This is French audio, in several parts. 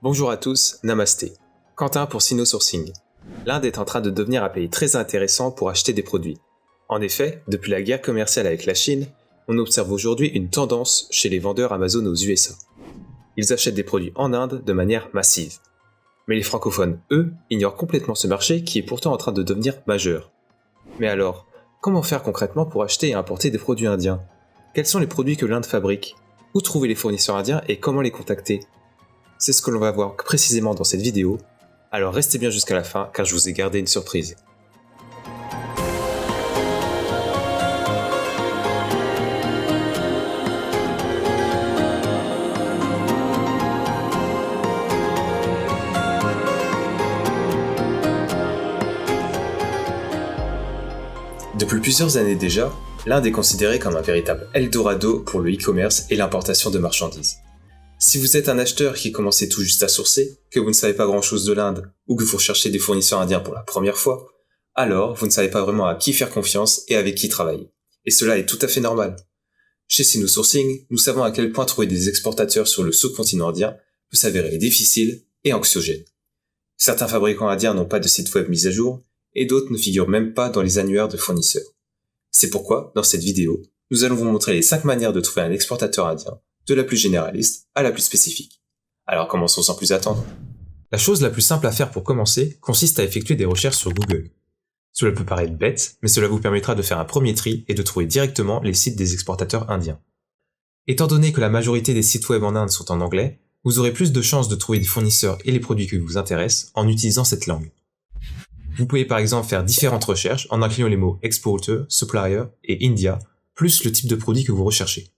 Bonjour à tous, Namasté. Quentin pour SinoSourcing. L'Inde est en train de devenir un pays très intéressant pour acheter des produits. En effet, depuis la guerre commerciale avec la Chine, on observe aujourd'hui une tendance chez les vendeurs Amazon aux USA. Ils achètent des produits en Inde de manière massive. Mais les francophones, eux, ignorent complètement ce marché qui est pourtant en train de devenir majeur. Mais alors, comment faire concrètement pour acheter et importer des produits indiens ? Quels sont les produits que l'Inde fabrique ? Où trouver les fournisseurs indiens et comment les contacter ? C'est ce que l'on va voir précisément dans cette vidéo, alors restez bien jusqu'à la fin car je vous ai gardé une surprise. Depuis plusieurs années déjà, l'Inde est considérée comme un véritable Eldorado pour le e-commerce et l'importation de marchandises. Si vous êtes un acheteur qui commençait tout juste à sourcer, que vous ne savez pas grand-chose de l'Inde ou que vous recherchez des fournisseurs indiens pour la première fois, alors vous ne savez pas vraiment à qui faire confiance et avec qui travailler. Et cela est tout à fait normal. Chez SinoSourcing, nous savons à quel point trouver des exportateurs sur le sous-continent indien peut s'avérer difficile et anxiogène. Certains fabricants indiens n'ont pas de site web mis à jour et d'autres ne figurent même pas dans les annuaires de fournisseurs. C'est pourquoi, dans cette vidéo, nous allons vous montrer les 5 manières de trouver un exportateur indien, de la plus généraliste à la plus spécifique. Alors commençons sans plus attendre. La chose la plus simple à faire pour commencer consiste à effectuer des recherches sur Google. Cela peut paraître bête, mais cela vous permettra de faire un premier tri et de trouver directement les sites des exportateurs indiens. Étant donné que la majorité des sites web en Inde sont en anglais, vous aurez plus de chances de trouver des fournisseurs et les produits qui vous intéressent en utilisant cette langue. Vous pouvez par exemple faire différentes recherches en incluant les mots exporter, supplier et India, plus le type de produit que vous recherchez.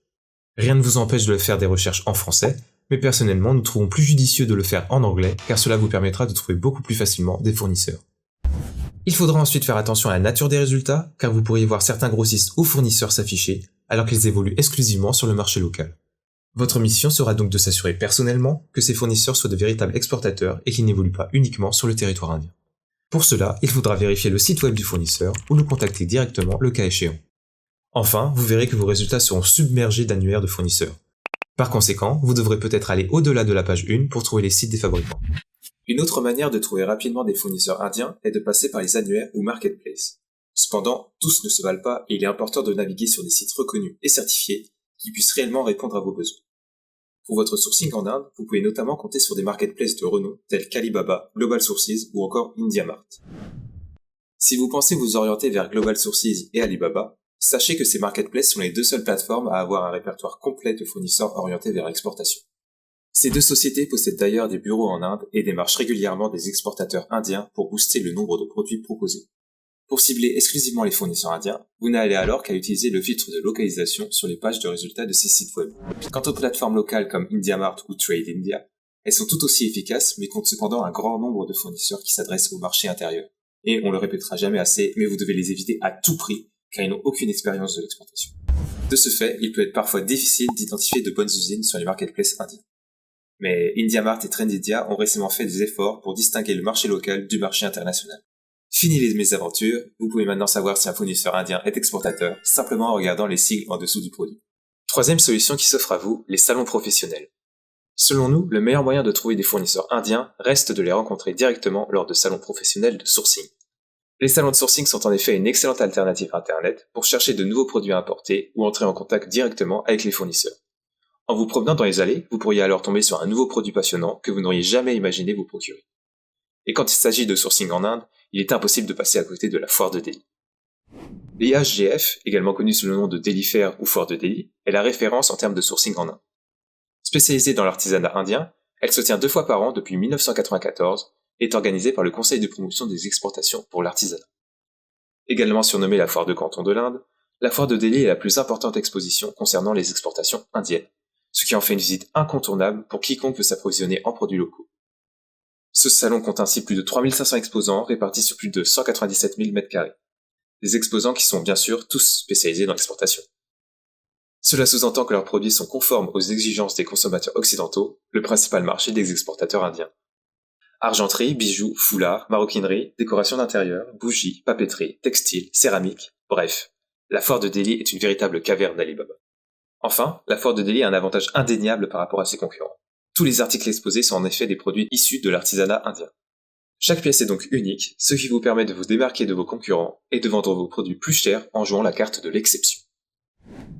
Rien ne vous empêche de faire des recherches en français, mais personnellement nous trouvons plus judicieux de le faire en anglais car cela vous permettra de trouver beaucoup plus facilement des fournisseurs. Il faudra ensuite faire attention à la nature des résultats car vous pourriez voir certains grossistes ou fournisseurs s'afficher alors qu'ils évoluent exclusivement sur le marché local. Votre mission sera donc de s'assurer personnellement que ces fournisseurs soient de véritables exportateurs et qu'ils n'évoluent pas uniquement sur le territoire indien. Pour cela, il faudra vérifier le site web du fournisseur ou le contacter directement le cas échéant. Enfin, vous verrez que vos résultats seront submergés d'annuaires de fournisseurs. Par conséquent, vous devrez peut-être aller au-delà de la page 1 pour trouver les sites des fabricants. Une autre manière de trouver rapidement des fournisseurs indiens est de passer par les annuaires ou marketplaces. Cependant, tous ne se valent pas et il est important de naviguer sur des sites reconnus et certifiés qui puissent réellement répondre à vos besoins. Pour votre sourcing en Inde, vous pouvez notamment compter sur des marketplaces de renom tels qu'Alibaba, Global Sources ou encore IndiaMart. Si vous pensez vous orienter vers Global Sources et Alibaba, sachez que ces marketplaces sont les deux seules plateformes à avoir un répertoire complet de fournisseurs orientés vers l'exportation. Ces deux sociétés possèdent d'ailleurs des bureaux en Inde et démarchent régulièrement des exportateurs indiens pour booster le nombre de produits proposés. Pour cibler exclusivement les fournisseurs indiens, vous n'allez alors qu'à utiliser le filtre de localisation sur les pages de résultats de ces sites web. Quant aux plateformes locales comme IndiaMart ou Trade India, elles sont tout aussi efficaces mais comptent cependant un grand nombre de fournisseurs qui s'adressent au marché intérieur. Et on le répétera jamais assez, mais vous devez les éviter à tout prix car ils n'ont aucune expérience de l'exportation. De ce fait, il peut être parfois difficile d'identifier de bonnes usines sur les marketplaces indiens. Mais IndiaMart et Trendydia ont récemment fait des efforts pour distinguer le marché local du marché international. Fini les mésaventures, vous pouvez maintenant savoir si un fournisseur indien est exportateur, simplement en regardant les sigles en dessous du produit. Troisième solution qui s'offre à vous, les salons professionnels. Selon nous, le meilleur moyen de trouver des fournisseurs indiens reste de les rencontrer directement lors de salons professionnels de sourcing. Les salons de sourcing sont en effet une excellente alternative à Internet pour chercher de nouveaux produits à importer ou entrer en contact directement avec les fournisseurs. En vous promenant dans les allées, vous pourriez alors tomber sur un nouveau produit passionnant que vous n'auriez jamais imaginé vous procurer. Et quand il s'agit de sourcing en Inde, il est impossible de passer à côté de la foire de Delhi. L'IHGF, également connue sous le nom de Delhi Fair ou foire de Delhi, est la référence en termes de sourcing en Inde. Spécialisée dans l'artisanat indien, elle se tient 2 fois par an depuis 1994 et est organisée par le Conseil de promotion des exportations pour l'artisanat. Également surnommée la foire de Canton de l'Inde, la foire de Delhi est la plus importante exposition concernant les exportations indiennes, ce qui en fait une visite incontournable pour quiconque veut s'approvisionner en produits locaux. Ce salon compte ainsi plus de 3500 exposants répartis sur plus de 197 000 m². Des exposants qui sont bien sûr tous spécialisés dans l'exportation. Cela sous-entend que leurs produits sont conformes aux exigences des consommateurs occidentaux, le principal marché des exportateurs indiens. Argenterie, bijoux, foulards, maroquinerie, décoration d'intérieur, bougies, papeterie, textile, céramique, bref. La foire de Delhi est une véritable caverne d'Alibaba. Enfin, la foire de Delhi a un avantage indéniable par rapport à ses concurrents. Tous les articles exposés sont en effet des produits issus de l'artisanat indien. Chaque pièce est donc unique, ce qui vous permet de vous démarquer de vos concurrents et de vendre vos produits plus chers en jouant la carte de l'exception.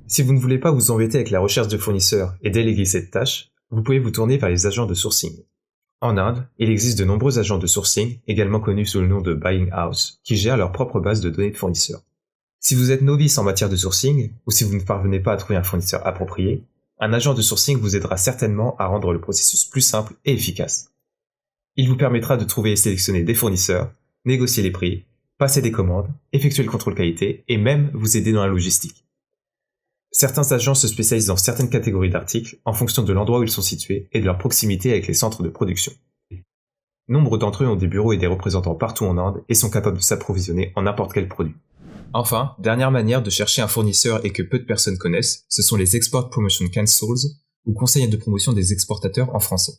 Si vous ne voulez pas vous embêter avec la recherche de fournisseurs et déléguer cette tâche, vous pouvez vous tourner vers les agents de sourcing. En Inde, il existe de nombreux agents de sourcing, également connus sous le nom de buying house, qui gèrent leur propre base de données de fournisseurs. Si vous êtes novice en matière de sourcing, ou si vous ne parvenez pas à trouver un fournisseur approprié, un agent de sourcing vous aidera certainement à rendre le processus plus simple et efficace. Il vous permettra de trouver et sélectionner des fournisseurs, négocier les prix, passer des commandes, effectuer le contrôle qualité et même vous aider dans la logistique. Certains agents se spécialisent dans certaines catégories d'articles en fonction de l'endroit où ils sont situés et de leur proximité avec les centres de production. Nombre d'entre eux ont des bureaux et des représentants partout en Inde et sont capables de s'approvisionner en n'importe quel produit. Enfin, dernière manière de chercher un fournisseur et que peu de personnes connaissent, ce sont les Export Promotion Councils ou conseillers de promotion des exportateurs en français.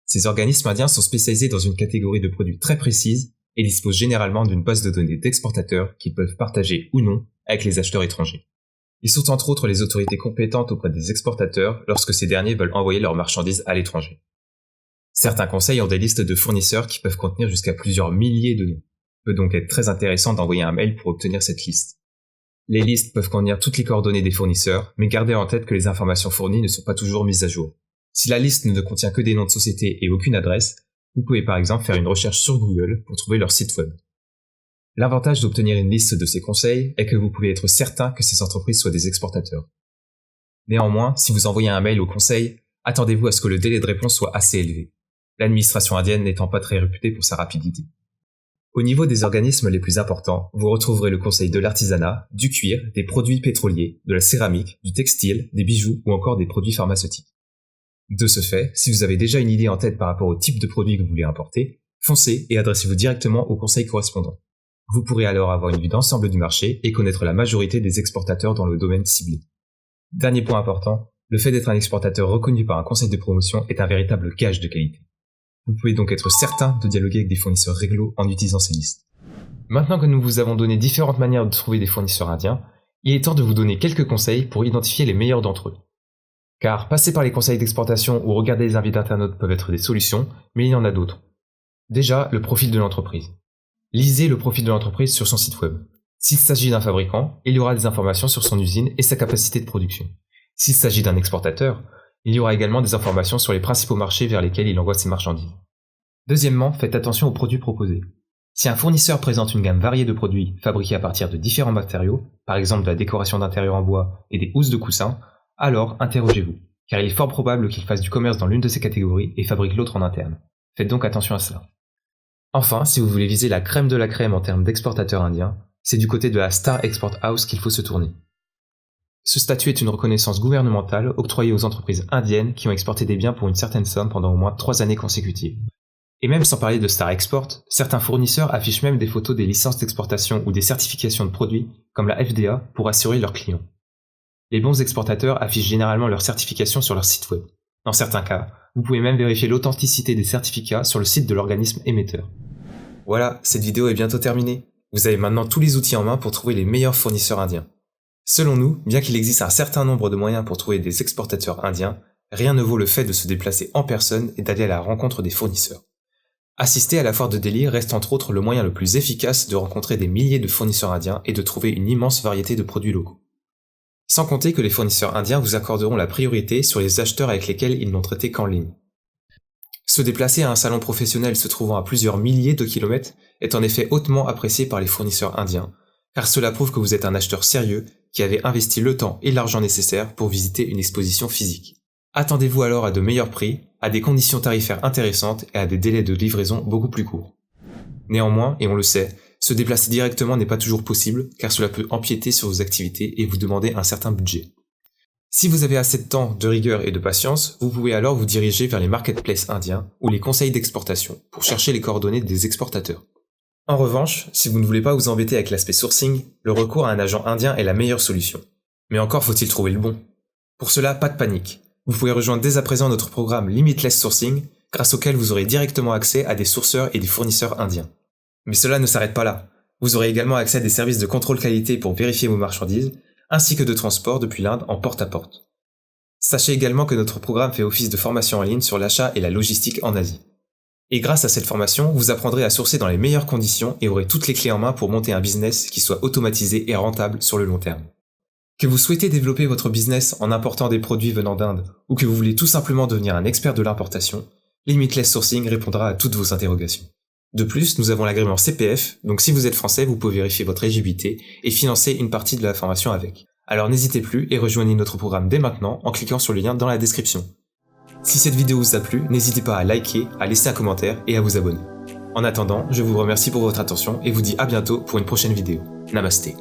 Ces organismes indiens sont spécialisés dans une catégorie de produits très précise et disposent généralement d'une base de données d'exportateurs qu'ils peuvent partager ou non avec les acheteurs étrangers. Ils sont entre autres les autorités compétentes auprès des exportateurs lorsque ces derniers veulent envoyer leurs marchandises à l'étranger. Certains conseils ont des listes de fournisseurs qui peuvent contenir jusqu'à plusieurs milliers de noms. Il peut donc être très intéressant d'envoyer un mail pour obtenir cette liste. Les listes peuvent contenir toutes les coordonnées des fournisseurs, mais gardez en tête que les informations fournies ne sont pas toujours mises à jour. Si la liste ne contient que des noms de sociétés et aucune adresse, vous pouvez par exemple faire une recherche sur Google pour trouver leur site web. L'avantage d'obtenir une liste de ces conseils est que vous pouvez être certain que ces entreprises soient des exportateurs. Néanmoins, si vous envoyez un mail au conseil, attendez-vous à ce que le délai de réponse soit assez élevé, l'administration indienne n'étant pas très réputée pour sa rapidité. Au niveau des organismes les plus importants, vous retrouverez le conseil de l'artisanat, du cuir, des produits pétroliers, de la céramique, du textile, des bijoux ou encore des produits pharmaceutiques. De ce fait, si vous avez déjà une idée en tête par rapport au type de produit que vous voulez importer, foncez et adressez-vous directement au conseil correspondant. Vous pourrez alors avoir une vue d'ensemble du marché et connaître la majorité des exportateurs dans le domaine ciblé. Dernier point important, le fait d'être un exportateur reconnu par un conseil de promotion est un véritable gage de qualité. Vous pouvez donc être certain de dialoguer avec des fournisseurs réglo en utilisant ces listes. Maintenant que nous vous avons donné différentes manières de trouver des fournisseurs indiens, il est temps de vous donner quelques conseils pour identifier les meilleurs d'entre eux. Car passer par les conseils d'exportation ou regarder les invités d'internautes peuvent être des solutions, mais il y en a d'autres. Déjà, le profil de l'entreprise. Lisez le profil de l'entreprise sur son site web. S'il s'agit d'un fabricant, il y aura des informations sur son usine et sa capacité de production. S'il s'agit d'un exportateur, il y aura également des informations sur les principaux marchés vers lesquels il envoie ses marchandises. Deuxièmement, faites attention aux produits proposés. Si un fournisseur présente une gamme variée de produits fabriqués à partir de différents matériaux, par exemple de la décoration d'intérieur en bois et des housses de coussins, alors interrogez-vous, car il est fort probable qu'il fasse du commerce dans l'une de ces catégories et fabrique l'autre en interne. Faites donc attention à cela. Enfin, si vous voulez viser la crème de la crème en termes d'exportateurs indiens, c'est du côté de la Star Export House qu'il faut se tourner. Ce statut est une reconnaissance gouvernementale octroyée aux entreprises indiennes qui ont exporté des biens pour une certaine somme pendant au moins 3 années consécutives. Et même sans parler de Star Export, certains fournisseurs affichent même des photos des licences d'exportation ou des certifications de produits, comme la FDA, pour assurer leurs clients. Les bons exportateurs affichent généralement leurs certifications sur leur site web. Dans certains cas, vous pouvez même vérifier l'authenticité des certificats sur le site de l'organisme émetteur. Voilà, cette vidéo est bientôt terminée. Vous avez maintenant tous les outils en main pour trouver les meilleurs fournisseurs indiens. Selon nous, bien qu'il existe un certain nombre de moyens pour trouver des exportateurs indiens, rien ne vaut le fait de se déplacer en personne et d'aller à la rencontre des fournisseurs. Assister à la foire de Delhi reste entre autres le moyen le plus efficace de rencontrer des milliers de fournisseurs indiens et de trouver une immense variété de produits locaux. Sans compter que les fournisseurs indiens vous accorderont la priorité sur les acheteurs avec lesquels ils n'ont traité qu'en ligne. Se déplacer à un salon professionnel se trouvant à plusieurs milliers de kilomètres est en effet hautement apprécié par les fournisseurs indiens, car cela prouve que vous êtes un acheteur sérieux qui avait investi le temps et l'argent nécessaires pour visiter une exposition physique. Attendez-vous alors à de meilleurs prix, à des conditions tarifaires intéressantes et à des délais de livraison beaucoup plus courts. Néanmoins, et on le sait, se déplacer directement n'est pas toujours possible car cela peut empiéter sur vos activités et vous demander un certain budget. Si vous avez assez de temps, de rigueur et de patience, vous pouvez alors vous diriger vers les marketplaces indiens ou les conseils d'exportation pour chercher les coordonnées des exportateurs. En revanche, si vous ne voulez pas vous embêter avec l'aspect sourcing, le recours à un agent indien est la meilleure solution. Mais encore faut-il trouver le bon. Pour cela, pas de panique. Vous pouvez rejoindre dès à présent notre programme Limitless Sourcing, grâce auquel vous aurez directement accès à des sourceurs et des fournisseurs indiens. Mais cela ne s'arrête pas là. Vous aurez également accès à des services de contrôle qualité pour vérifier vos marchandises, ainsi que de transport depuis l'Inde en porte-à-porte. Sachez également que notre programme fait office de formation en ligne sur l'achat et la logistique en Asie. Et grâce à cette formation, vous apprendrez à sourcer dans les meilleures conditions et aurez toutes les clés en main pour monter un business qui soit automatisé et rentable sur le long terme. Que vous souhaitez développer votre business en important des produits venant d'Inde ou que vous voulez tout simplement devenir un expert de l'importation, Limitless Sourcing répondra à toutes vos interrogations. De plus, nous avons l'agrément CPF, donc si vous êtes français, vous pouvez vérifier votre éligibilité et financer une partie de la formation avec. Alors n'hésitez plus et rejoignez notre programme dès maintenant en cliquant sur le lien dans la description. Si cette vidéo vous a plu, n'hésitez pas à liker, à laisser un commentaire et à vous abonner. En attendant, je vous remercie pour votre attention et vous dis à bientôt pour une prochaine vidéo. Namasté.